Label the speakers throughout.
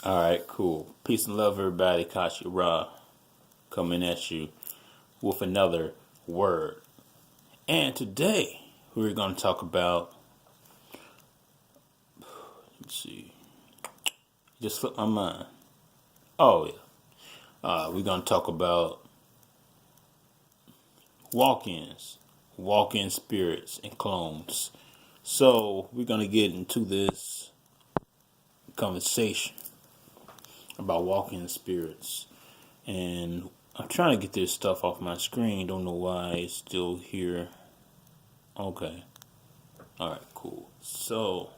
Speaker 1: All right, cool. Peace and love, everybody. Kashi Ra coming at you with another word. And today we're going to talk about, let's see, just slipped my mind. Oh, yeah. We're going to talk about walk-ins, walk-in spirits, and clones. So we're going to get into this conversation about walk-in spirits. And I'm trying to get this stuff off my screen. Don't know why it's still here. Okay. All right, cool. So,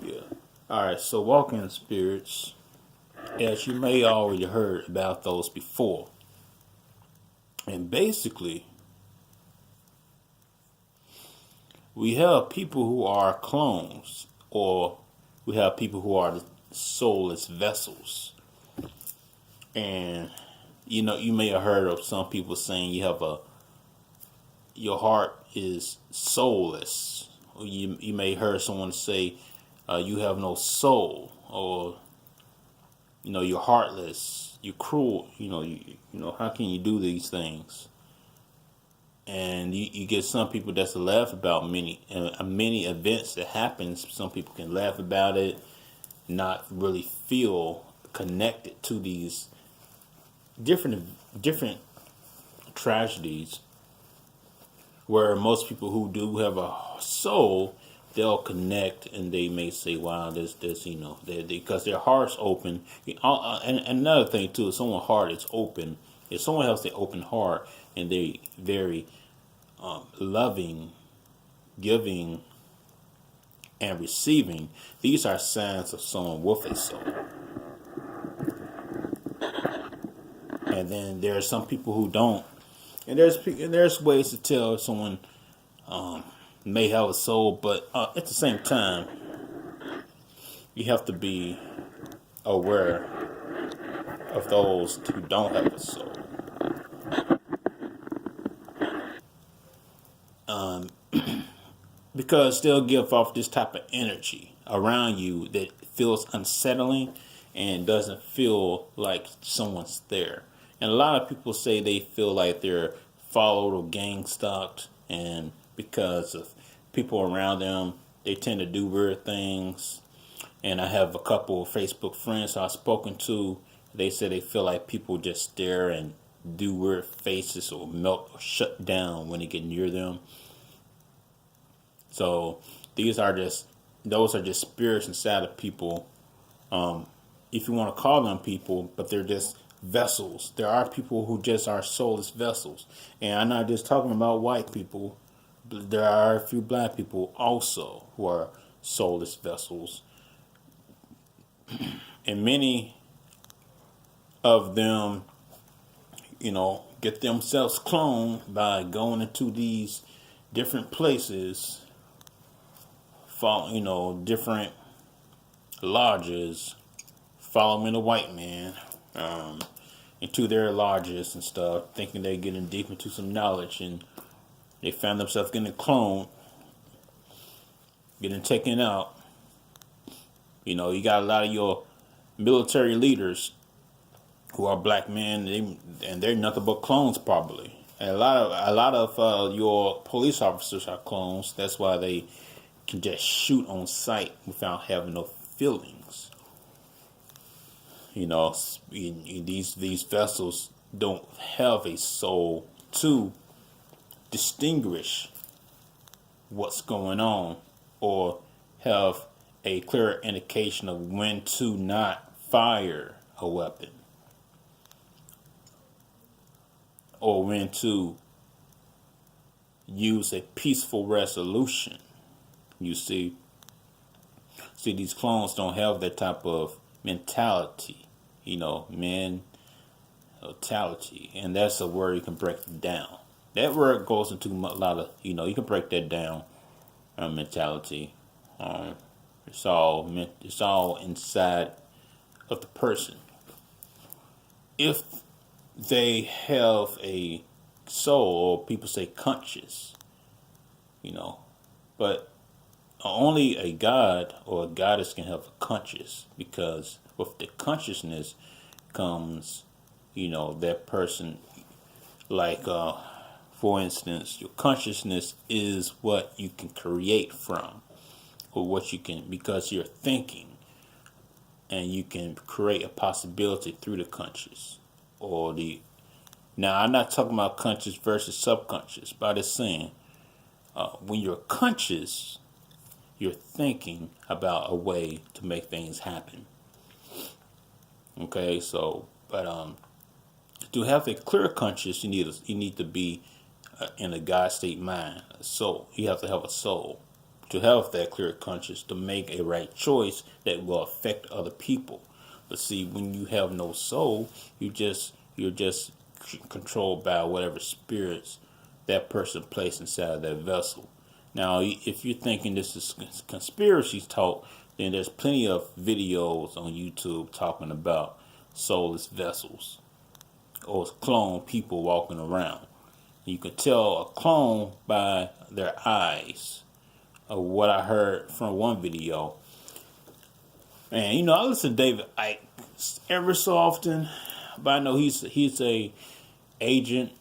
Speaker 1: yeah. All right, so walk-in spirits, as you may already heard about those before. And basically, we have people who are clones, or we have people who are the soulless vessels. And you may have heard of some people saying your heart is soulless. Or you may heard someone say you have no soul, or you're heartless, you're cruel. How can you do these things? And you get some people that's laugh about many events that happens. Some people can laugh about it, not really feel connected to these different tragedies. Where most people who do have a soul, they'll connect and they may say, "Wow, this, because their heart's open." And another thing too, if someone's heart is open, if someone has an open heart and they very loving, giving, and receiving, these are signs of someone with a soul. And then there are some people who don't, and there's ways to tell if someone may have a soul, but at the same time, you have to be aware of those who don't have a soul. Because they'll give off this type of energy around you that feels unsettling and doesn't feel like someone's there. And a lot of people say they feel like they're followed or gang stalked, and because of people around them, they tend to do weird things. And I have a couple of Facebook friends I've spoken to. They say they feel like people just stare and do weird faces or melt or shut down when they get near them. So those are just spirits inside of people. If you want to call them people, but they're just vessels. There are people who just are soulless vessels. And I'm not just talking about white people. But there are a few black people also who are soulless vessels. And many of them, get themselves cloned by going into these different places, different lodges, following the white man into their lodges and stuff, thinking they're getting deep into some knowledge, and they found themselves getting cloned, getting taken out. You got a lot of your military leaders who are black men, and they're nothing but clones probably. And a lot of your police officers are clones. That's why they can just shoot on sight without having no feelings. These vessels don't have a soul to distinguish what's going on or have a clear indication of when to not fire a weapon or when to use a peaceful resolution. You see, these clones don't have that type of mentality, mentality, and that's a word you can break it down. That word goes into a lot of, you can break that down. Mentality. It's all inside of the person. If they have a soul, or people say conscious, but only a god or a goddess can have a conscious, because with the consciousness comes, that person, like, for instance, your consciousness is what you can create from, or what you can, because you're thinking, and you can create a possibility through the conscious, or the. Now, I'm not talking about conscious versus subconscious, but I'm just saying, when you're conscious, you're thinking about a way to make things happen. Okay, so, but to have a clear conscious, you need to be in a God state mind, a soul. You have to have a soul to have that clear conscience to make a right choice that will affect other people. But see, when you have no soul, you're just controlled by whatever spirits that person placed inside of that vessel. Now, if you're thinking this is conspiracy talk, then there's plenty of videos on YouTube talking about soulless vessels or clone people walking around. You can tell a clone by their eyes. Of what I heard from one video, and I listen to David Icke ever so often, but I know he's a agent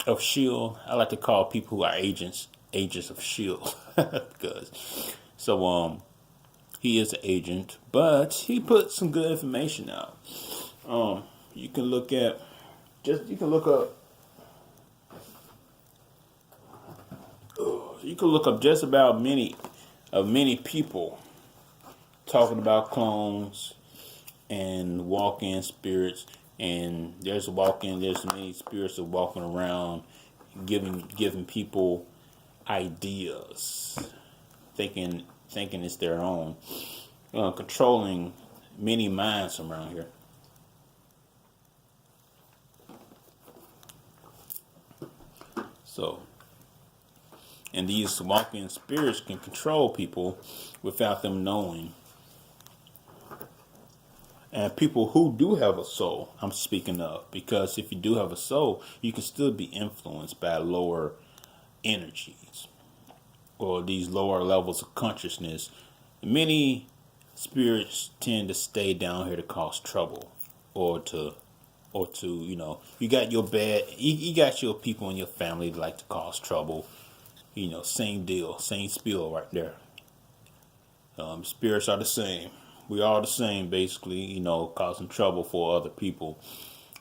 Speaker 1: of Shield. I like to call people who are agents of Shield because he is an agent, but he put some good information out. You can look up just about many people talking about clones and walk-in spirits, and there's many spirits that are walking around giving people ideas, thinking it's their own, controlling many minds around here. So, and these walking spirits can control people without them knowing. And people who do have a soul, I'm speaking of, because if you do have a soul, you can still be influenced by lower energies or these lower levels of consciousness. Many spirits tend to stay down here to cause trouble, or to you got you got your people in your family that like to cause trouble. Same deal, same spiel right there. Spirits are the same. We are the same, basically, causing trouble for other people.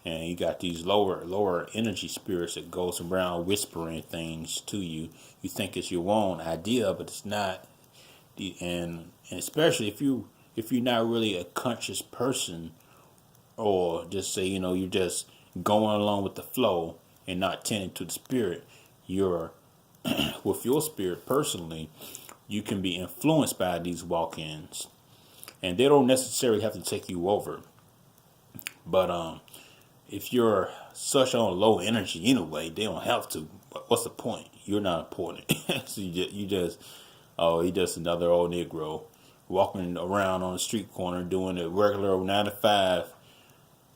Speaker 1: And you got these lower energy spirits that goes around whispering things to you. You think it's your own idea, but it's not. And especially if you're not really a conscious person, or just say, you're just going along with the flow and not tending to the spirit, you're with your spirit personally, you can be influenced by these walk-ins, and they don't necessarily have to take you over. But if you're such on low energy anyway, they don't have to. What's the point? You're not important. So you just another old Negro walking around on the street corner doing a regular 9 to 5.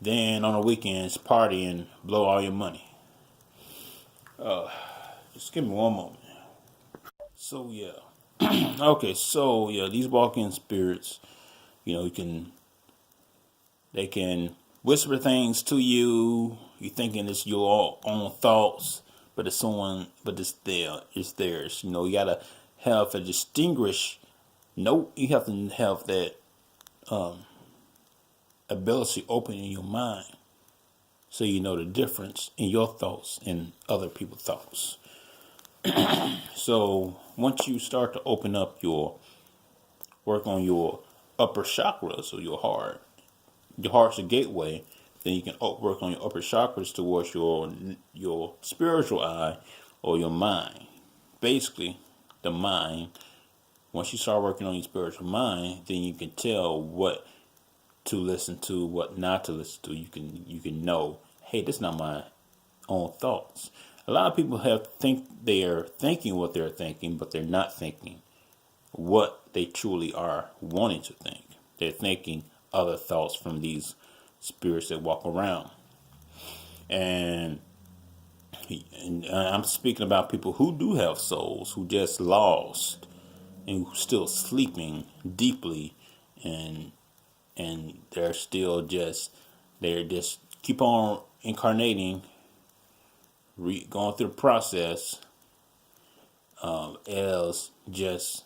Speaker 1: Then on the weekends party and blow all your money. Just give me one moment. So yeah. Okay, so yeah, these walk-in spirits, they can whisper things to you. You thinking it's your own thoughts, but it's theirs. You gotta have a distinguish. No, you have to have that ability open in your mind, so you know the difference in your thoughts and other people's thoughts. So once you start to open up work on your upper chakras, or your heart's a gateway, then you can work on your upper chakras towards your spiritual eye, or your mind. Basically, the mind. Once you start working on your spiritual mind, then you can tell what to listen to, what not to listen to. You can know, hey, this is not my own thoughts. A lot of people think they are thinking what they're thinking, but they're not thinking what they truly are wanting to think. They're thinking other thoughts from these spirits that walk around. And I'm speaking about people who do have souls, who just lost. and still sleeping deeply, and they're still just keep on incarnating, going through the process, as just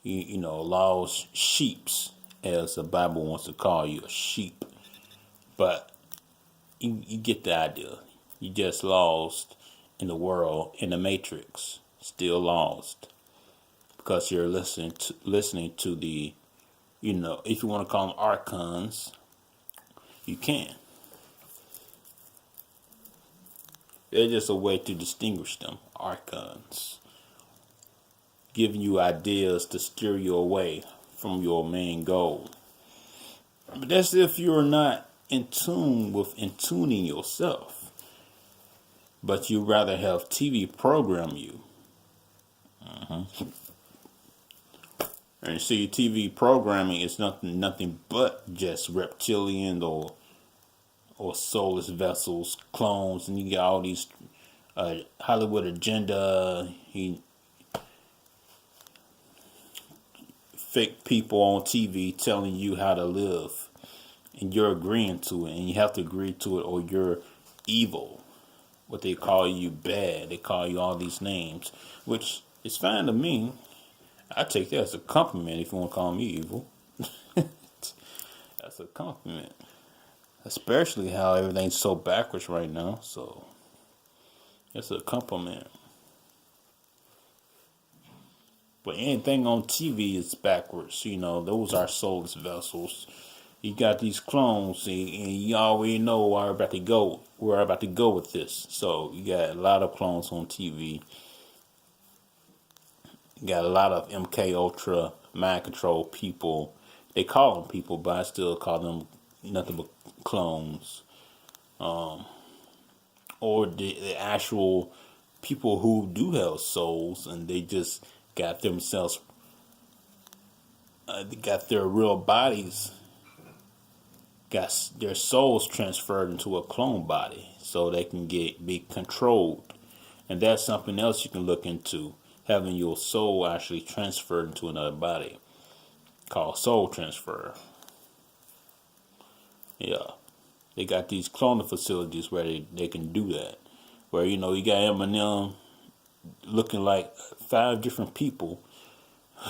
Speaker 1: lost sheeps, as the Bible wants to call you, a sheep. But you get the idea. You just lost in the world, in the matrix, still lost because you're listening to the, if you want to call them archons, you can. They're just a way to distinguish them, archons, giving you ideas to steer you away from your main goal. But that's if you're not in tune with tuning yourself. But you rather have TV program you. And see, TV programming is nothing but just reptilian or soulless vessels, clones, and you got all these Hollywood agenda, fake people on TV telling you how to live, and you're agreeing to it, and you have to agree to it, or you're evil. What they call you bad, they call you all these names, which is fine to me. I take that as a compliment if you want to call me evil. That's a compliment. Especially how everything's so backwards right now. So, it's a compliment. But anything on TV is backwards. Those are soulless vessels. You got these clones, and you already know where I'm about to go. Where I'm about to go with this. So, you got a lot of clones on TV. You got a lot of MK Ultra mind control people. They call them people, but I still call them nothing but clones. Or the actual people who do have souls, and they just got themselves, they got their real bodies, got their souls transferred into a clone body, so they can be controlled. And that's something else you can look into, having your soul actually transferred into another body, called soul transfer. Yeah. They got these cloning facilities where they can do that. Where, you got Eminem looking like 5 different people.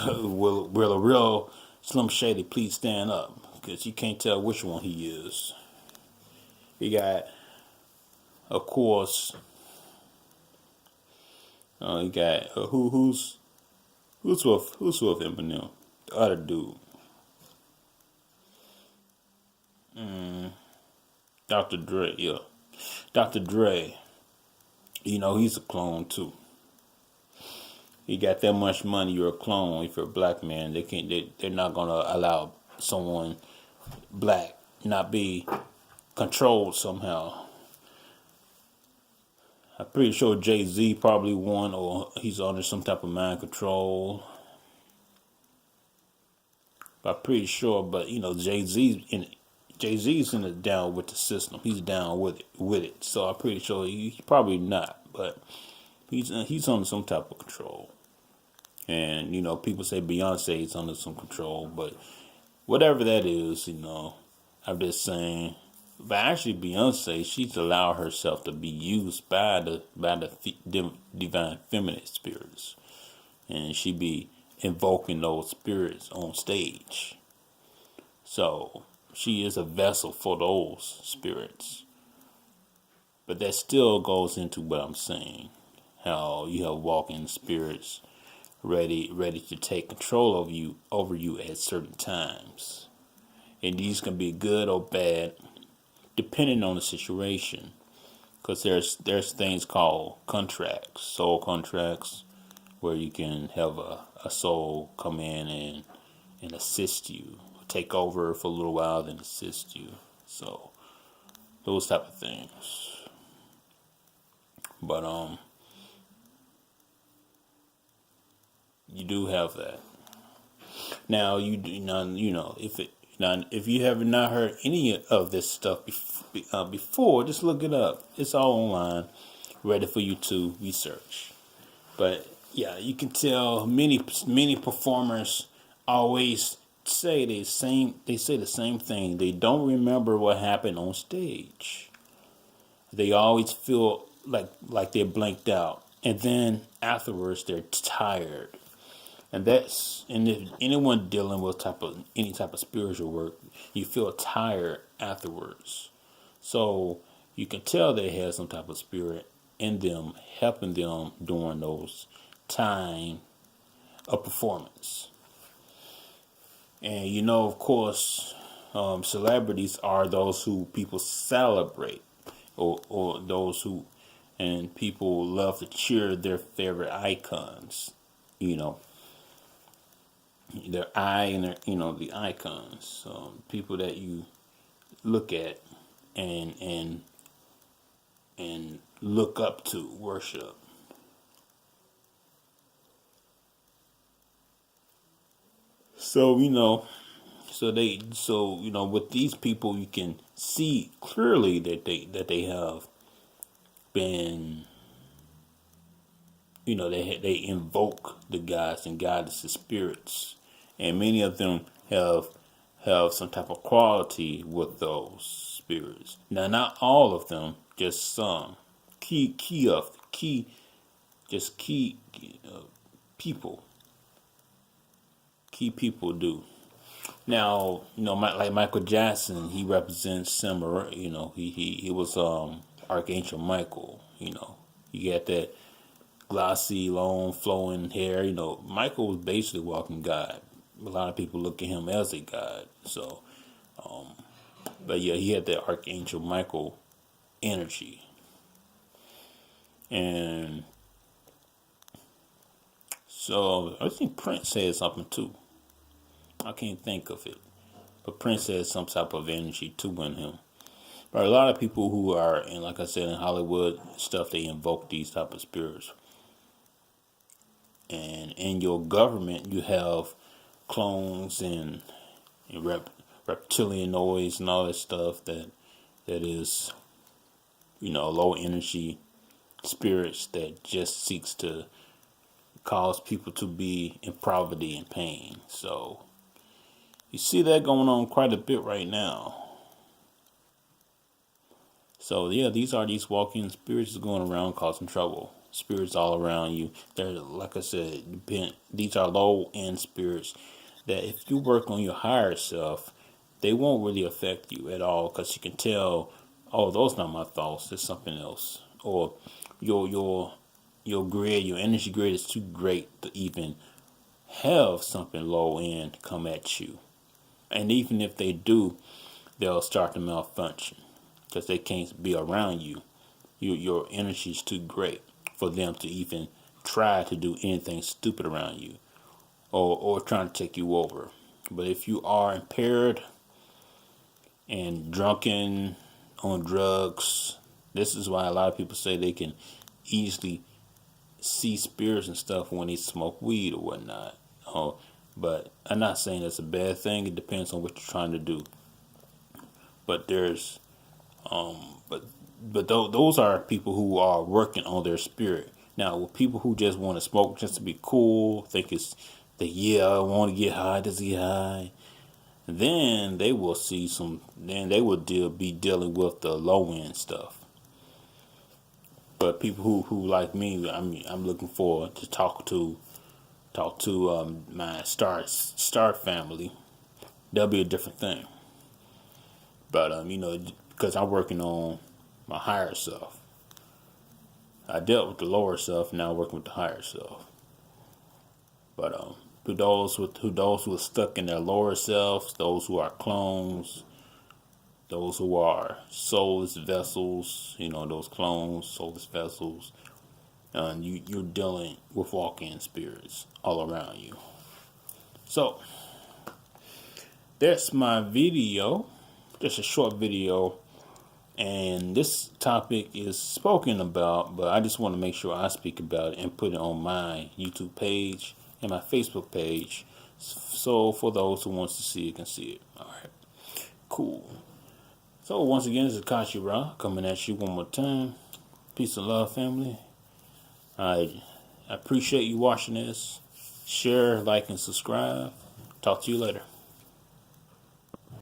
Speaker 1: Will a real Slim Shady please stand up? Because you can't tell which one he is. You got, of course, you got, who's with Eminem? The other dude. Dr. Dre, yeah. Dr. Dre, he's a clone too. You got that much money, you're a clone. If you're a black man, they're not gonna allow someone black not be controlled somehow. I'm pretty sure Jay-Z probably won, or he's under some type of mind control. I'm pretty sure, but Jay-Z's down with the system. He's down with it. So I'm pretty sure he's probably not, but he's under some type of control. And people say Beyonce is under some control, but whatever that is, I'm just saying. But actually, Beyonce, she's allowed herself to be used by the divine feminine spirits, and she be invoking those spirits on stage. So she is a vessel for those spirits. But that still goes into what I'm saying. How you have walking spirits ready to take control over you at certain times. And these can be good or bad depending on the situation. Because there's things called contracts, soul contracts, where you can have a soul come in and assist you, take over for a little while, then assist you. So those type of things. But you do have that. Now if you have not heard any of this stuff before, just look it up. It's all online, ready for you to research. But Yeah, you can tell many performers always say the same thing. They don't remember what happened on stage. They always feel like they're blanked out, and then afterwards they're tired. And if anyone dealing with any type of spiritual work, you feel tired afterwards. So you can tell they have some type of spirit in them, helping them during those time of performance. And of course, celebrities are those who people celebrate, or those who, and people love to cheer their favorite icons. You know, their eye and their, the icons, people that you look at and look up to, worship. So with these people, you can see clearly that they have been, they invoke the gods and goddesses spirits, and many of them have some type of quality with those spirits. Now, not all of them, just some. Key just people. Key people do. Now, like Michael Jackson, he represents similar. He was Archangel Michael. He got that glossy, long, flowing hair. Michael was basically walking God. A lot of people look at him as a god. So, but yeah, he had that Archangel Michael energy. And so I think Prince said something too. I can't think of it, but Prince has some type of energy too in him. But a lot of people who are, and like I said, in Hollywood stuff, they invoke these type of spirits. And in your government, you have clones and reptilian noise and all that stuff that is, low energy spirits that just seeks to cause people to be in poverty and pain. So you see that going on quite a bit right now. So yeah, these walking spirits going around causing trouble. Spirits all around you. They're, like I said, these are low end spirits that if you work on your higher self, they won't really affect you at all, because you can tell, oh, those not my thoughts. There's something else, or your grid, your energy grid is too great to even have something low end come at you. And even if they do, they'll start to malfunction because they can't be around you. Your energy is too great for them to even try to do anything stupid around you, or trying to take you over. But if you are impaired and drunken, on drugs, this is why a lot of people say they can easily see spirits and stuff when they smoke weed or whatnot. But I'm not saying that's a bad thing. It depends on what you're trying to do. But there's, those are people who are working on their spirit. Now, with people who just want to smoke just to be cool, I want to get high, just get high. Then they will see then they will be dealing with the low end stuff. But people who like me, I'm looking forward to talk to my star family. That'll be a different thing. But because I'm working on my higher self. I dealt with the lower self, now I'm working with the higher self. But to those who are stuck in their lower selves, those who are clones, those who are soulless vessels, those clones, soulless vessels, you're dealing with walking spirits all around you. So that's my video, just a short video, and this topic is spoken about, but I just want to make sure I speak about it and put it on my YouTube page and my Facebook page, so for those who wants to see it can see it. All right, cool. So once again, this is Kashi Ra coming at you one more time. Peace and love, family. I appreciate you watching this. Share, like, and subscribe. Talk to you later.